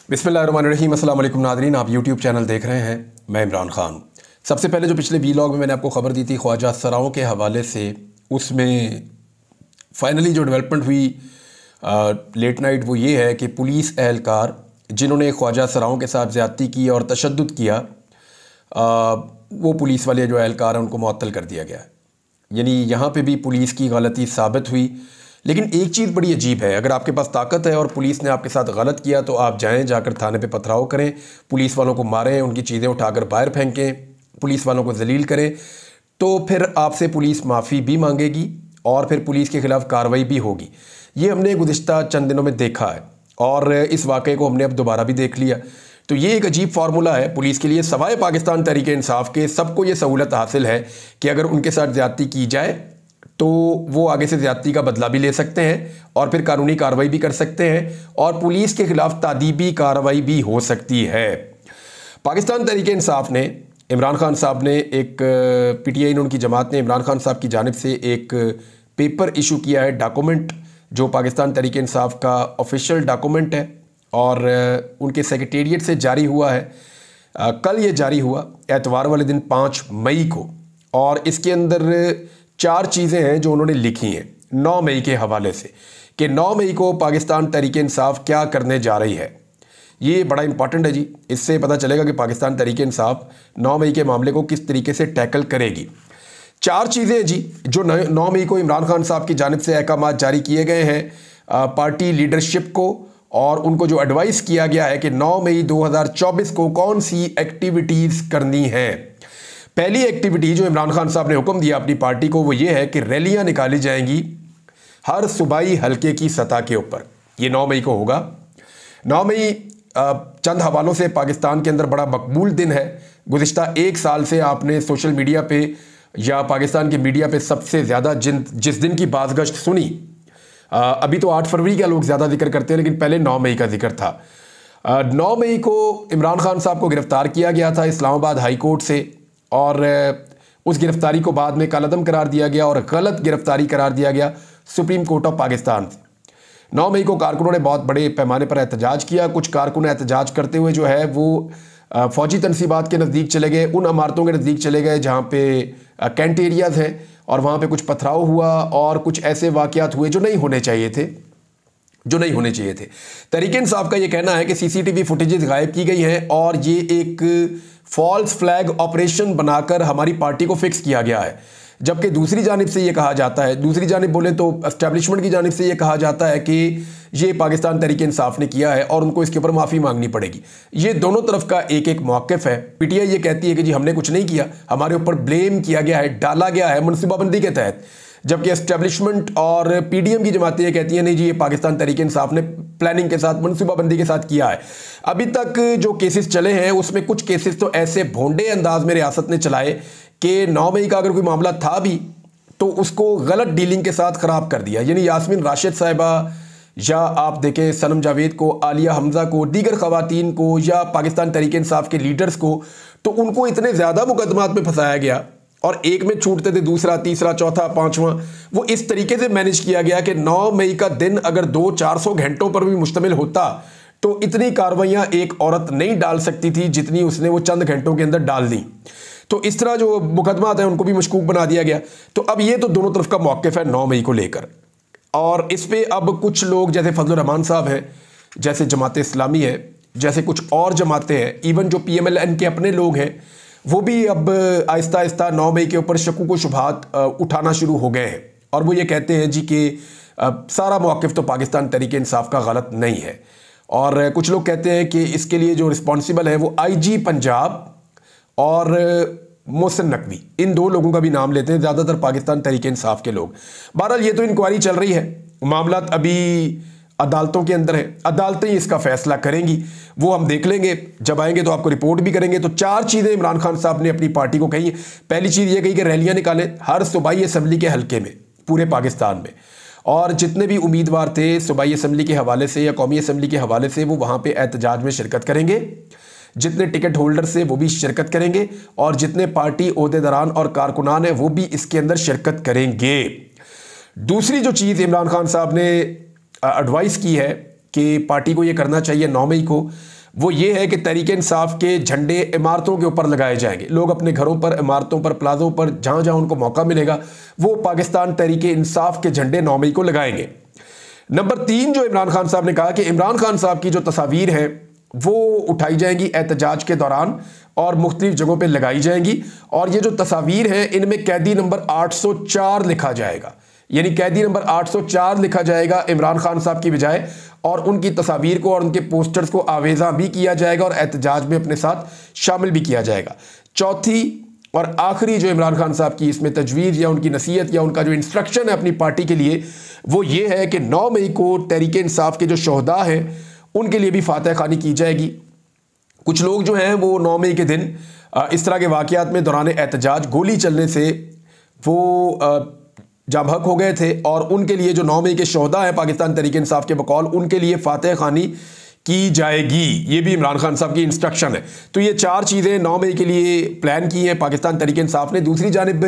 बिस्मिल्लाहिर्रहमानिर्रहीम। अस्सलाम वालेकुम नाज़रीन, आप यूट्यूब चैनल देख रहे हैं। मैं इमरान खान। सबसे पहले जो पिछले वीलॉग में मैंने आपको ख़बर दी थी ख्वाजा सराओं के हवाले से, उसमें फाइनली जो डेवलपमेंट हुई लेट नाइट वो ये है कि पुलिस एहलकार जिन्होंने ख्वाजा सराओं के साथ ज़्यादती की और तशद्दुद किया, वो पुलिस वाले जो एहलकार हैं उनको मुअत्तल कर दिया गया। यानी यहाँ पे भी पुलिस की गलती साबित हुई। लेकिन एक चीज़ बड़ी अजीब है, अगर आपके पास ताकत है और पुलिस ने आपके साथ गलत किया तो आप जाकर थाने पे पथराव करें, पुलिस वालों को मारें, उनकी चीज़ें उठाकर बाहर फेंकें, पुलिस वालों को जलील करें, तो फिर आपसे पुलिस माफ़ी भी मांगेगी और फिर पुलिस के ख़िलाफ़ कार्रवाई भी होगी। ये हमने गुज़िश्ता चंद दिनों में देखा है और इस वाक़े को हमने अब दोबारा भी देख लिया। तो ये एक अजीब फार्मूला है पुलिस के लिए। सवाए पाकिस्तान तहरीक इंसाफ के सबको ये सहूलत हासिल है कि अगर उनके साथ ज़्यादती की जाए तो वो आगे से ज़्यादती का बदला भी ले सकते हैं और फिर कानूनी कार्रवाई भी कर सकते हैं और पुलिस के ख़िलाफ़ तादीबी कार्रवाई भी हो सकती है। पाकिस्तान तहरीक इंसाफ ने, इमरान खान साहब ने एक PTI ने, उनकी जमात ने इमरान खान साहब की जानिब से एक पेपर इशू किया है, डॉक्यूमेंट, जो पाकिस्तान तहरीक इंसाफ का ऑफिशियल डॉक्यूमेंट है और उनके सेक्रेटेरिएट से जारी हुआ है। कल ये जारी हुआ एतवार वाले दिन 5 मई को, और इसके अंदर 4 चीज़ें हैं जो उन्होंने लिखी हैं 9 मई के हवाले से, कि 9 मई को पाकिस्तान तहरीक इंसाफ क्या करने जा रही है। ये बड़ा इंपॉर्टेंट है जी, इससे पता चलेगा कि पाकिस्तान तहरीक इंसाफ 9 मई के मामले को किस तरीके से टैकल करेगी। 4 चीज़ें जी जो 9 मई को इमरान खान साहब की जानिब से अहकाम जारी किए गए हैं पार्टी लीडरशिप को, और उनको जो एडवाइस किया गया है कि 9 मई 2024 को कौन सी एक्टिविटीज़ करनी है। पहली एक्टिविटी जो इमरान खान साहब ने हुक्म दिया अपनी पार्टी को वो ये है कि रैलियां निकाली जाएंगी हर सूबाई हलके की सतह के ऊपर। ये 9 मई को होगा। 9 मई चंद हवालों से पाकिस्तान के अंदर बड़ा मकबूल दिन है। गुज़िश्ता 1 साल से आपने सोशल मीडिया पे या पाकिस्तान के मीडिया पे सबसे ज़्यादा जिस दिन की बाज़गश्त सुनी, अभी तो 8 फरवरी का लोग ज़्यादा जिक्र करते हैं, लेकिन पहले 9 मई का जिक्र था। 9 मई को इमरान खान साहब को गिरफ़्तार किया गया था इस्लामाबाद हाई कोर्ट से, और उस गिरफ्तारी को बाद में कालअदम करार दिया गया और गलत गिरफ्तारी करार दिया गया सुप्रीम कोर्ट ऑफ पाकिस्तान से। 9 मई को कारकुनों ने बहुत बड़े पैमाने पर एहतजाज किया। कुछ कारकुन एहतजाज करते हुए जो है वो फ़ौजी तनसीबात के नज़दीक चले गए, उन इमारतों के नज़दीक चले गए जहाँ पे कैंट एरियाज़ हैं, और वहाँ पे कुछ पथराव हुआ और कुछ ऐसे वाक़यात हुए जो नहीं होने चाहिए थे। तहरीक इंसाफ का ये कहना है कि CCTV फुटेजेस गायब की गई हैं और ये एक फॉल्स फ्लैग ऑपरेशन बनाकर हमारी पार्टी को फिक्स किया गया है। जबकि दूसरी जानिब से ये कहा जाता है, दूसरी जानिब बोले तो एस्टेब्लिशमेंट की जानिब से ये कहा जाता है कि ये पाकिस्तान तहरीक इंसाफ ने किया है और उनको इसके ऊपर माफ़ी मांगनी पड़ेगी। ये दोनों तरफ का एक मौक़िफ़ है। PTI ये कहती है कि जी हमने कुछ नहीं किया, हमारे ऊपर ब्लेम किया गया है, डाला गया है मनसूबाबंदी के तहत, जबकि एस्टेब्लिशमेंट और PDM की जमातें ये कहती हैं नहीं जी ये पाकिस्तान तहरीक इंसाफ ने प्लानिंग के साथ, मनसूबाबंदी के साथ किया है। अभी तक जो केसेस चले हैं उसमें कुछ केसेस तो ऐसे भोंडे अंदाज में रियासत ने चलाए कि 9 मई का अगर कोई मामला था भी तो उसको गलत डीलिंग के साथ ख़राब कर दिया। यानी यास्मीन राशिद साहिबा, या आप देखें सनम जावेद को, आलिया हमज़ा को, दीगर ख़वातीन को, या पाकिस्तान तहरीक इंसाफ के लीडर्स को, तो उनको इतने ज़्यादा मुकदमात में फंसाया गया और एक में छूटते थे, दूसरा, तीसरा, चौथा, 5वां, वो इस तरीके से मैनेज किया गया कि 9 मई का दिन अगर 200-400 घंटों पर भी मुश्तमिल होता तो इतनी कार्रवाइयाँ एक औरत नहीं डाल सकती थी जितनी उसने वो चंद घंटों के अंदर डाल दी। तो इस तरह जो मुकदमात हैं उनको भी मशकूक बना दिया गया। तो अब ये तो दोनों तरफ का मौक़िफ़ है 9 मई को लेकर, और इस पर अब कुछ लोग जैसे फजलुर रहमान साहब हैं, जैसे जमात इस्लामी है, जैसे कुछ और जमातें हैं, इवन जो PMLN के अपने लोग हैं, वो भी अब आहिस्ता आहिस्ता 9 मई के ऊपर शक्कू को शुबहात उठाना शुरू हो गए हैं, और वो ये कहते हैं जी कि सारा मौक़िफ़ तो पाकिस्तान तहरीक इंसाफ का गलत नहीं है। और कुछ लोग कहते हैं कि इसके लिए जो रिस्पॉन्सिबल है वो IG पंजाब और मोहसिन नकवी, इन 2 लोगों का भी नाम लेते हैं, ज़्यादातर पाकिस्तान तहरीक इंसाफ के लोग। बहरहाल ये तो इंक्वायरी चल रही है, मामला अभी अदालतों के अंदर है, अदालतें इसका फैसला करेंगी, वो हम देख लेंगे, जब आएंगे तो आपको रिपोर्ट भी करेंगे। तो 4 चीज़ें इमरान खान साहब ने अपनी पार्टी को कही। पहली चीज़ ये कही कि रैलियाँ निकालें हर सूबाई असम्बली के हल्के में पूरे पाकिस्तान में, और जितने भी उम्मीदवार थे सूबाई असम्बली के हवाले से या कौमी असम्बली के हवाले से वो वहाँ पर एहतजाज में शिरकत करेंगे। जितने टिकट होल्डर से वो भी शिरकत करेंगे, और जितने पार्टी ओहदेदारान और कारकुनान हैं वो भी इसके अंदर शिरकत करेंगे। दूसरी जो चीज़ इमरान खान साहब ने एडवाइस की है कि पार्टी को ये करना चाहिए 9 मई को, वो ये है कि तहरीक इंसाफ के झंडे इमारतों के ऊपर लगाए जाएंगे। लोग अपने घरों पर, इमारतों पर, प्लाजों पर, जहां जहां उनको मौका मिलेगा वो पाकिस्तान तहरीक इंसाफ के झंडे 9 मई को लगाएंगे। नंबर 3 जो इमरान खान साहब ने कहा कि इमरान खान साहब की जो तस्वीर है वो उठाई जाएंगी एहतजाज के दौरान और मुख्तलिफ जगहों पे लगाई जाएंगी, और ये जो तस्वीर है इनमें कैदी नंबर 804 लिखा जाएगा, यानी कैदी नंबर 804 लिखा जाएगा इमरान खान साहब की बजाय, और उनकी तस्वीर को और उनके पोस्टर्स को आवेजा भी किया जाएगा और एहतजाज में अपने साथ शामिल भी किया जाएगा। चौथी और आखिरी जो इमरान खान साहब की इसमें तजवीज़ या उनकी नसीहत या उनका जो इंस्ट्रक्शन है अपनी पार्टी के लिए वो ये है कि 9 मई को तहरीक इंसाफ के जो शोहदा हैं उनके लिए भी फातह खानी की जाएगी। कुछ लोग जो हैं वो 9 मई के दिन इस तरह के वाक़यात में दौरान एहतजाज गोली चलने से वो जाम हक हो गए थे, और उनके लिए जो 9 मई के शोहदा हैं पाकिस्तान तहरीक इंसाफ के बकौल उनके लिए फातह खानी की जाएगी। ये भी इमरान खान साहब की इंस्ट्रक्शन है। तो ये 4 चीज़ें 9 मई के लिए प्लान की हैं पाकिस्तान तहरीक इंसाफ ने। दूसरी जानिब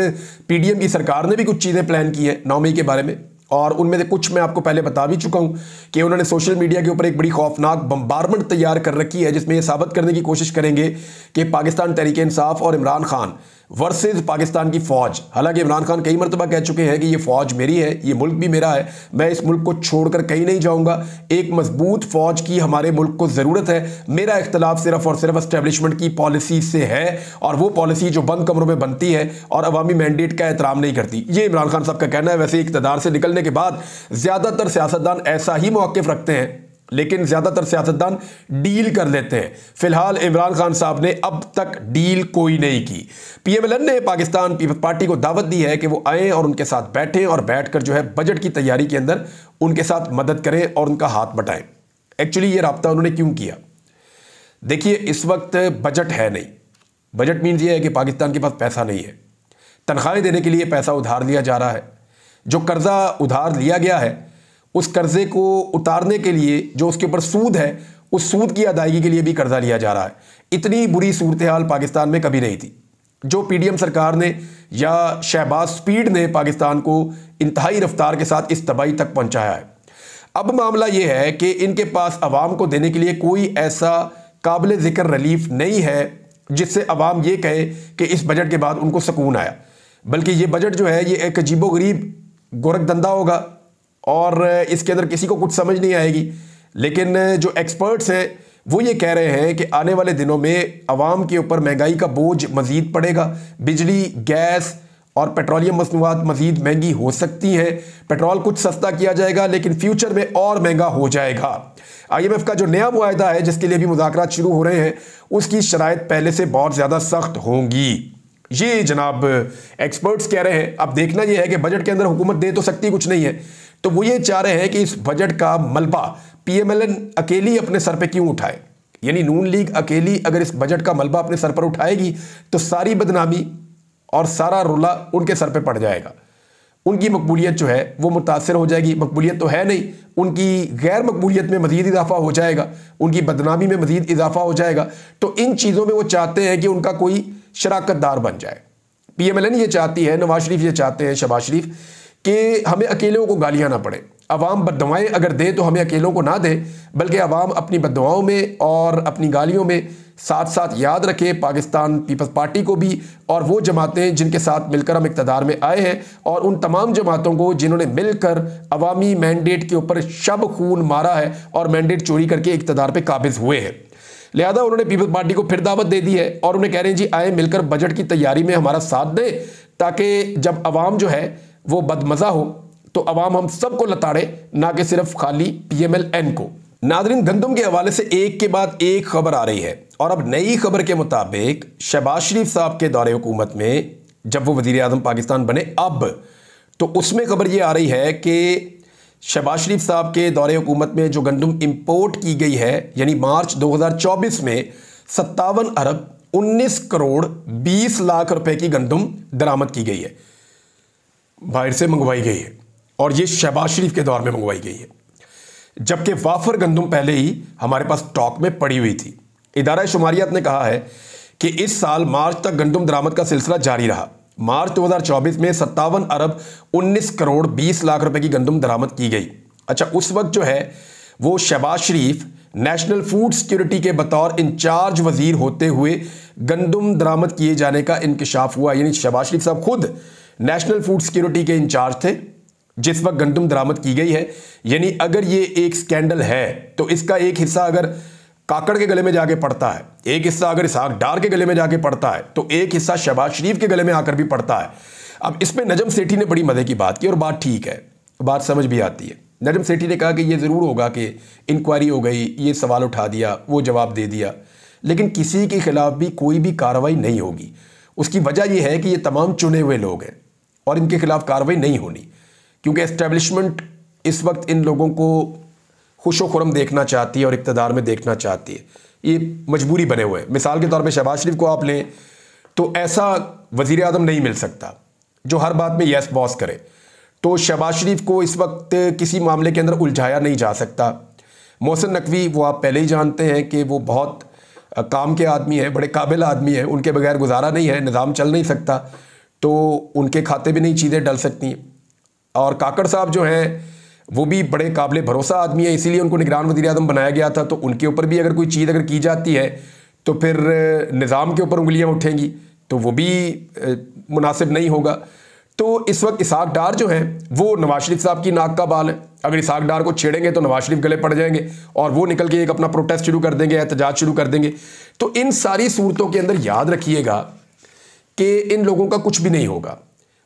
PDM की सरकार ने भी कुछ चीज़ें प्लान की हैं 9 मई के बारे में, और उनमें से कुछ मैं आपको पहले बता भी चुका हूं कि उन्होंने सोशल मीडिया के ऊपर एक बड़ी खौफनाक बम्बारमेंट तैयार कर रखी है जिसमें ये साबित करने की कोशिश करेंगे कि पाकिस्तान तहरीक इंसाफ और इमरान खान वर्सेस पाकिस्तान की फ़ौज। हालांकि इमरान खान कई मरतबा कह चुके हैं कि ये फ़ौज मेरी है, ये मुल्क भी मेरा है, मैं इस मुल्क को छोड़कर कहीं नहीं जाऊंगा, एक मजबूत फ़ौज की हमारे मुल्क को ज़रूरत है, मेरा इख्तलाफ सिर्फ और सिर्फ एस्टेब्लिशमेंट की पॉलिसी से है, और वो पॉलिसी जो बंद कमरों में बनती है और अवामी मैंडेट का एहतराम नहीं करती। ये इमरान खान साहब का कहना है। वैसे इक़्तिदार से निकलने के बाद ज़्यादातर सियासतदान ऐसा ही मौक़िफ़ रखते हैं, लेकिन ज्यादातर सियासतदान डील कर लेते हैं। फिलहाल इमरान खान साहब ने अब तक डील कोई नहीं की। PMLN ने पाकिस्तान पीपल्स पार्टी को दावत दी है कि वो आए और उनके साथ बैठें और बैठकर जो है बजट की तैयारी के अंदर उनके साथ मदद करें और उनका हाथ बटाएं। एक्चुअली ये राब्ता उन्होंने क्यों किया? देखिए, इस वक्त बजट है नहीं। बजट मीन्स ये है कि पाकिस्तान के पास पैसा नहीं है, तनख्वाहें देने के लिए पैसा उधार लिया जा रहा है, जो कर्जा उधार लिया गया है उस कर्जे को उतारने के लिए जो उसके ऊपर सूद है उस सूद की अदायगी के लिए भी कर्जा लिया जा रहा है। इतनी बुरी सूरत हाल पाकिस्तान में कभी नहीं थी। जो PDM सरकार ने या शहबाज स्पीड ने पाकिस्तान को इंतहाई रफ्तार के साथ इस तबाही तक पहुंचाया है। अब मामला यह है कि इनके पास अवाम को देने के लिए कोई ऐसा काबिल ज़िक्र रिलीफ नहीं है जिससे अवाम ये कहे कि इस बजट के बाद उनको सुकून आया, बल्कि ये बजट जो है ये एक अजीबोगरीब गोरखधंधा होगा और इसके अंदर किसी को कुछ समझ नहीं आएगी। लेकिन जो एक्सपर्ट्स हैं वो ये कह रहे हैं कि आने वाले दिनों में अवाम के ऊपर महंगाई का बोझ मज़ीद पड़ेगा। बिजली, गैस और पेट्रोलियम मसनूआत मज़ीद महंगी हो सकती हैं। पेट्रोल कुछ सस्ता किया जाएगा लेकिन फ्यूचर में और महंगा हो जाएगा। IMF का जो नया मुआहदा है जिसके लिए भी मुज़ाकरात शुरू हो रहे हैं उसकी शराइत पहले से बहुत ज़्यादा सख्त होंगी। ये जनाब एक्सपर्ट्स कह रहे हैं। अब देखना यह है कि बजट के अंदर हुकूमत दे तो सकती कुछ नहीं है, तो वो ये चाह रहे हैं कि इस बजट का मलबा PMLN अकेली अपने सर पे क्यों उठाए। यानी नून लीग अकेली अगर इस बजट का मलबा अपने सर पर उठाएगी तो सारी बदनामी और सारा रुला उनके सर पे पड़ जाएगा। उनकी मकबूलियत जो है वो मुतासर हो जाएगी। मकबूलियत तो है नहीं, उनकी गैर मकबूलियत में मज़ीद इजाफा हो जाएगा, उनकी बदनामी में मज़ीद इजाफा हो जाएगा। तो इन चीज़ों में वो चाहते हैं कि उनका कोई शराकतदार बन जाए। PMLN ये चाहती है, नवाज शरीफ ये चाहते हैं, शहबाज शरीफ, कि हमें अकेलों को गालियां ना पड़े। अवाम बद्दुआएं अगर दे तो हमें अकेलों को ना दे, बल्कि अवाम अपनी बद्दुआओं में और अपनी गालियों में साथ साथ याद रखे पाकिस्तान पीपल्स पार्टी को भी और वो जमातें जिनके साथ मिलकर हम इक़्तिदार में आए हैं, और उन तमाम जमातों को जिन्होंने मिलकर अवामी मैंडेट के ऊपर शब खून मारा है और मैंडेट चोरी करके इक़्तिदार पे काबिज हुए हैं। लिहाजा उन्होंने पीपल्स पार्टी को फिर दावत दे दी है और उन्हें कह रहे हैं जी आए मिलकर बजट की तैयारी में हमारा साथ दें, ताकि जब अवाम जो है वो बदमज़ा हो तो अवाम हम सबको लताड़े, ना कि सिर्फ खाली PMLN को। नादरीन, गंदम के हवाले से एक के बाद एक खबर आ रही है, और अब नई खबर के मुताबिक शहबाज शरीफ साहब के दौरे हुकूमत में जब वो वज़ीर आज़म पाकिस्तान बने अब, तो उसमें खबर ये आ रही है कि शहबाज शरीफ साहब के दौरे हुकूमत में जो गंदम इंपोर्ट की गई है, यानी मार्च 2024 में 57 अरब 19 करोड़ 20 लाख रुपए की गंदम दरामद की गई है, बाहर से मंगवाई गई है, और ये शहबाज शरीफ के दौर में मंगवाई गई है, जबकि वाफर गंदम पहले ही हमारे पास स्टॉक में पड़ी हुई थी। इदारा शुमारियात ने कहा है कि इस साल मार्च तक गंदम दरामद का सिलसिला जारी रहा। मार्च 2024 में 57 अरब 19 करोड़ 20 लाख रुपए की गंदम दरामद की गई। अच्छा, उस वक्त जो है वो शहबाज शरीफ नेशनल फूड सिक्योरिटी के बतौर इंचार्ज वजीर होते हुए गंदम दरामद किए जाने का इंकशाफ हुआ। यानी शहबाज शरीफ साहब खुद नेशनल फूड सिक्योरिटी के इंचार्ज थे जिस वक्त गंदम दरामद की गई है। यानी अगर ये एक स्कैंडल है तो इसका एक हिस्सा अगर काकड़ के गले में जाके पड़ता है, एक हिस्सा अगर इसहाक डार के गले में जाके पड़ता है, तो एक हिस्सा शहबाज शरीफ के गले में आकर भी पड़ता है। अब इसमें नजम सेठी ने बड़ी मजे की बात की और बात ठीक है, बात समझ भी आती है। नजम सेठी ने कहा कि ये ज़रूर होगा कि इंक्वायरी हो गई, ये सवाल उठा दिया, वो जवाब दे दिया, लेकिन किसी के खिलाफ भी कोई भी कार्रवाई नहीं होगी। उसकी वजह यह है कि ये तमाम चुने हुए लोग हैं और इनके खिलाफ कार्रवाई नहीं होनी, क्योंकि एस्टेब्लिशमेंट इस वक्त इन लोगों को खुशो खुरम देखना चाहती है और इक़्तिदार में देखना चाहती है। ये मजबूरी बने हुए। मिसाल के तौर पे शहबाज शरीफ को आप लें तो ऐसा वज़ीर आज़म नहीं मिल सकता जो हर बात में यस बॉस करे। तो शहबाज शरीफ को इस वक्त किसी मामले के अंदर उलझाया नहीं जा सकता। मोहसिन नकवी, वो आप पहले ही जानते हैं कि वो बहुत काम के आदमी हैं, बड़े काबिल आदमी हैं, उनके बगैर गुजारा नहीं है, निज़ाम चल नहीं सकता, तो उनके खाते भी नहीं चीज़ें डल सकती। और काकड़ साहब जो हैं वो भी बड़े काबिल भरोसा आदमी है, इसीलिए उनको निगरान वज़ीर आज़म बनाया गया था। तो उनके ऊपर भी अगर कोई चीज़ अगर की जाती है तो फिर निज़ाम के ऊपर उंगलियां उठेंगी, तो वो भी मुनासिब नहीं होगा। तो इस वक्त इसहाक डार जो हैं वो नवाज शरीफ साहब की नाक का बाल है। अगर इसहाक डार को छेड़ेंगे तो नवाज शरीफ गले पड़ जाएंगे और वो निकल के एक अपना प्रोटेस्ट शुरू कर देंगे, एहतजाज शुरू कर देंगे। तो इन सारी सूरतों के अंदर याद रखिएगा कि इन लोगों का कुछ भी नहीं होगा।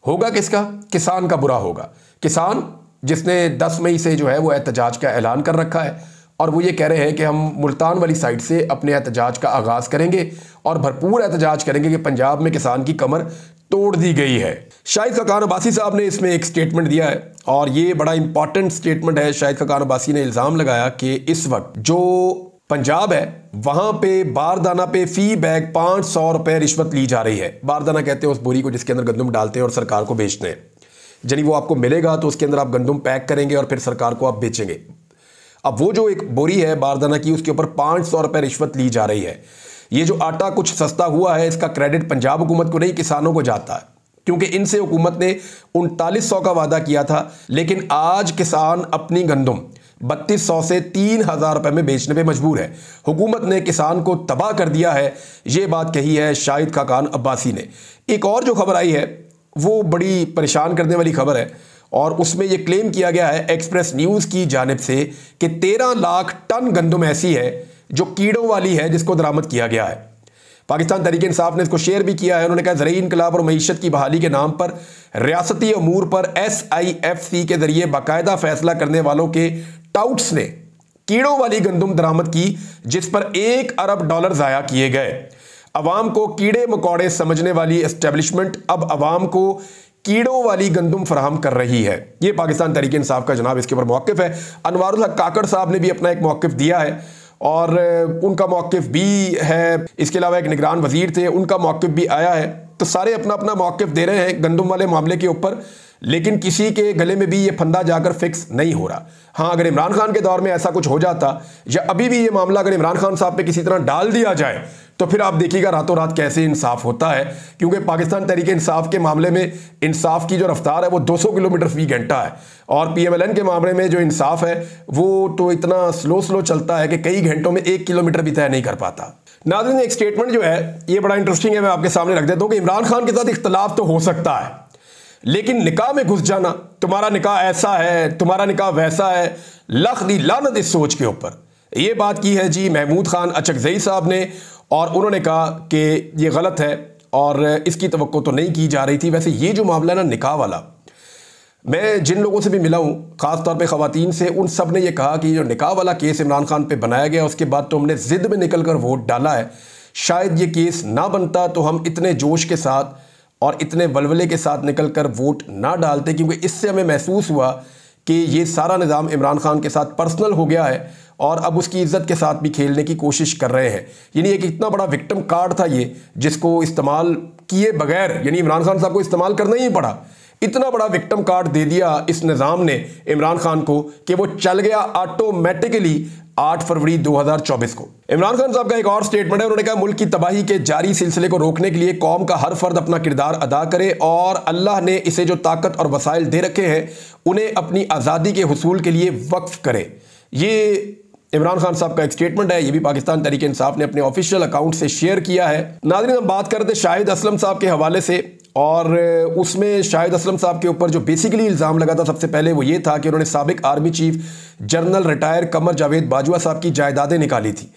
होगा किसका? किसान का बुरा होगा। किसान जिसने 10 मई से जो है वो एहतजाज का ऐलान कर रखा है और वो ये कह रहे हैं कि हम मुल्तान वाली साइड से अपने एहतजाज का आगाज़ करेंगे और भरपूर एहतजाज करेंगे कि पंजाब में किसान की कमर तोड़ दी गई है। शाहिद खकान अब्बासी साहब ने इसमें एक स्टेटमेंट दिया है और ये बड़ा इंपॉर्टेंट स्टेटमेंट है। शाहिद खकान अब्बासी ने इल्ज़ाम लगाया कि इस वक्त जो पंजाब है वहां पे बारदाना पे फी बैग 500 रुपए रिश्वत ली जा रही है। बारदाना कहते हैं उस बोरी को जिसके अंदर गंदम डालते हैं और सरकार को बेचते हैं। यानी वो आपको मिलेगा तो उसके अंदर आप गंदम पैक करेंगे और फिर सरकार को आप बेचेंगे। अब वो जो एक बोरी है बारदाना की, उसके ऊपर 500 रुपए रिश्वत ली जा रही है। ये जो आटा कुछ सस्ता हुआ है इसका क्रेडिट पंजाब हुकूमत को नहीं, किसानों को जाता है, क्योंकि इनसे हुकूमत ने 3900 का वादा किया था, लेकिन आज किसान अपनी गंदम 3200 से 3000 रुपए में बेचने पे मजबूर है। हुकूमत ने किसान को तबाह कर दिया है। ये बात कही है शाहिद खकान अब्बासी ने। एक और जो खबर आई है वो बड़ी परेशान करने वाली खबर है और उसमें यह क्लेम किया गया है एक्सप्रेस न्यूज़ की जानिब से कि 13 लाख टन गंदम ऐसी है जो कीड़ों वाली है जिसको दरामद किया गया है। पाकिस्तान तहरीक इंसाफ ने इसको शेयर भी किया है। उन्होंने कहा ज़रई इनकलाब और मईशत की बहाली के नाम पर रियासती अमूर पर SIFC के जरिए बाकायदा फैसला करने वालों के टाउट्स ने कीड़ों वाली गंदम दरामद की जिस पर $1 अरब ज़ाया किए गए। अवाम को कीड़े मकोड़े समझने वाली एस्टेब्लिशमेंट अब अवाम को कीड़ों वाली गंदम फराहम कर रही है। ये पाकिस्तान तहरीक इंसाफ का जनाब इसके ऊपर मौक़िफ़ है। अनवारुल हक काकड़ साहब ने भी अपना एक मौक़िफ़ दिया है और उनका मौक़िफ़ भी है। इसके अलावा एक निगरान वज़ीर थे, उनका मौक़िफ़ भी आया है। तो सारे अपना अपना मौक़िफ़ दे रहे हैं गंदम वाले मामले के ऊपर, लेकिन किसी के गले में भी ये फंदा जाकर फिक्स नहीं हो रहा। हाँ, अगर इमरान खान के दौर में ऐसा कुछ हो जाता या अभी भी ये मामला अगर इमरान खान साहब पे किसी तरह डाल दिया जाए तो फिर आप देखिएगा रातों रात कैसे इंसाफ होता है, क्योंकि पाकिस्तान तहरीक इंसाफ के मामले में इंसाफ की जो रफ्तार है वो 200 किलोमीटर फी घंटा है और PMLN के मामले में जो इंसाफ है वो तो इतना स्लो चलता है कि कई घंटों में 1 किलोमीटर भी तय नहीं कर पाता। नाज़रीन, एक स्टेटमेंट जो है ये बड़ा इंटरेस्टिंग है, मैं आपके सामने रख देता हूँ कि इमरान खान के साथ इख्तलाफ तो हो सकता है, लेकिन निकाह में घुस जाना, तुम्हारा निकाह ऐसा है, तुम्हारा निकाह वैसा है, लख दी लानत इस सोच के ऊपर। ये बात की है जी महमूद खान अचकज़ई साहब ने और उन्होंने कहा कि ये गलत है और इसकी तवक्को तो नहीं की जा रही थी। वैसे ये जो मामला ना निकाह वाला, मैं जिन लोगों से भी मिला हूँ ख़ास तौर पे ख़वातीन से, उन सब ने ये कहा कि जो निकाह वाला केस इमरान खान पे बनाया गया उसके बाद तो हमने ज़िद में निकल कर वोट डाला है। शायद ये केस ना बनता तो हम इतने जोश के साथ और इतने वलवले के साथ निकल कर वोट ना डालते, क्योंकि इससे हमें महसूस हुआ कि ये सारा निज़ाम इमरान खान के साथ पर्सनल हो गया है और अब उसकी इज़्ज़त के साथ भी खेलने की कोशिश कर रहे हैं। यानी एक इतना बड़ा विक्टिम कार्ड था ये, जिसको इस्तेमाल किए बगैर यानी इमरान खान साहब को इस्तेमाल करना ही पड़ा। इतना बड़ा विक्टिम कार्ड दे दिया इस निज़ाम ने इमरान खान को कि वो चल गया ऑटोमेटिकली 8 फरवरी 2024 को। इमरान खान साहब का एक और स्टेटमेंट है, उन्होंने कहा मुल्क की तबाही के जारी सिलसिले को रोकने के लिए कौम का हर फर्द अपना किरदार अदा करे और अल्लाह ने इसे जो ताकत और वसाइल दे रखे हैं उन्हें अपनी आज़ादी के हुसूल के लिए वक्फ करे। ये इमरान खान साहब का एक स्टेटमेंट है, ये भी पाकिस्तान तहरीक इंसाफ ने अपने ऑफिशियल अकाउंट से शेयर किया है। नाज़रीन, हम बात करते शाहिद असलम साहब के हवाले से, और उसमें शाहिद असलम साहब के ऊपर जो बेसिकली इल्ज़ाम लगा था सबसे पहले वो ये था कि उन्होंने साबिक army chief general retire Qamar Javed Bajwa साहब की जायदादें निकाली थी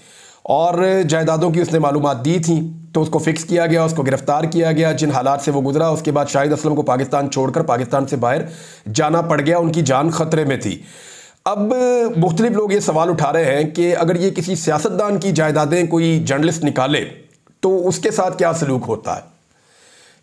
और जायदादों की उसने मालूमात दी थी, तो उसको फिक्स किया गया, उसको गिरफ्तार किया गया। जिन हालात से वो गुजरा, उसके बाद शाहिद असलम को पाकिस्तान छोड़कर पाकिस्तान से बाहर जाना पड़ गया, उनकी जान खतरे में थी। अब मुख्तलिफ लोग ये सवाल उठा रहे हैं कि अगर ये किसी सियासतदान की जायदादें कोई जर्नलिस्ट निकाले तो उसके साथ क्या सलूक होता है।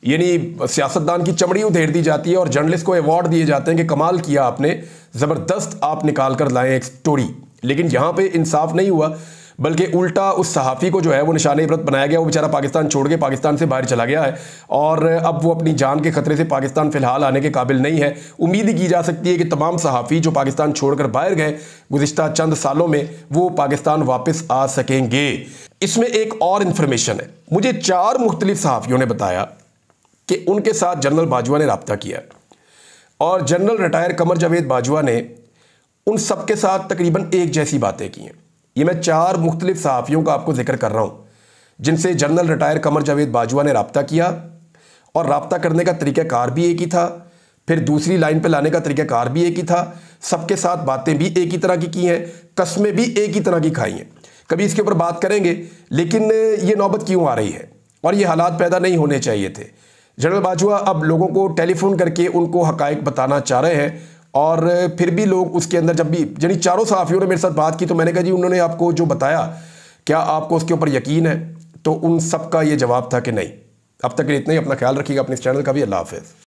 यानी सियासतदान की चमड़ी उधेड़ दी जाती है और जर्नलिस्ट को अवार्ड दिए जाते हैं कि कमाल किया आपने, ज़बरदस्त आप निकाल कर लाए एक स्टोरी। लेकिन यहाँ पे इंसाफ नहीं हुआ, बल्कि उल्टा उस सहाफ़ी को जो है वो निशाने इबरत बनाया गया। वो बेचारा पाकिस्तान छोड़ के पाकिस्तान से बाहर चला गया है और अब वो अपनी जान के खतरे से पाकिस्तान फ़िलहाल आने के काबिल नहीं है। उम्मीद ही की जा सकती है कि तमाम सहाफ़ी जो पाकिस्तान छोड़कर बाहर गए गुज़िश्ता चंद सालों में, वो पाकिस्तान वापस आ सकेंगे। इसमें एक और इन्फॉर्मेशन है, मुझे 4 मुख्तलिफ सहाफ़ियों ने बताया कि उनके साथ जनरल बाजवा ने रब्ता किया और जनरल रिटायर कमर जावेद बाजवा ने उन सब के साथ तकरीबन एक जैसी बातें की हैं। ये मैं 4 मुख्तलिफ सहाफ़ियों का आपको जिक्र कर रहा हूँ जिनसे जनरल रिटायर कमर जावेद बाजवा ने रब्ता किया, और रब्ता करने का तरीक़ाकार भी एक ही था, फिर दूसरी लाइन पे लाने का तरीक़ाकार भी एक ही था, सबके साथ बातें भी एक ही तरह की हैं, कस्में भी एक ही तरह की खाई हैं। कभी इसके ऊपर बात करेंगे, लेकिन ये नौबत क्यों आ रही है और ये हालात पैदा नहीं होने चाहिए थे। जनरल बाजवा अब लोगों को टेलीफोन करके उनको हक़ाइक़ बताना चाह रहे हैं, और फिर भी लोग उसके अंदर, जब भी यानी 4 सहाफ़ियों ने मेरे साथ बात की तो मैंने कहा जी उन्होंने आपको जो बताया क्या आपको उसके ऊपर यकीन है, तो उन सब का ये जवाब था कि नहीं। अब तक इतना ही, अपना ख्याल रखिएगा, अपने इस चैनल का भी। अल्लाह हाफ़िज़।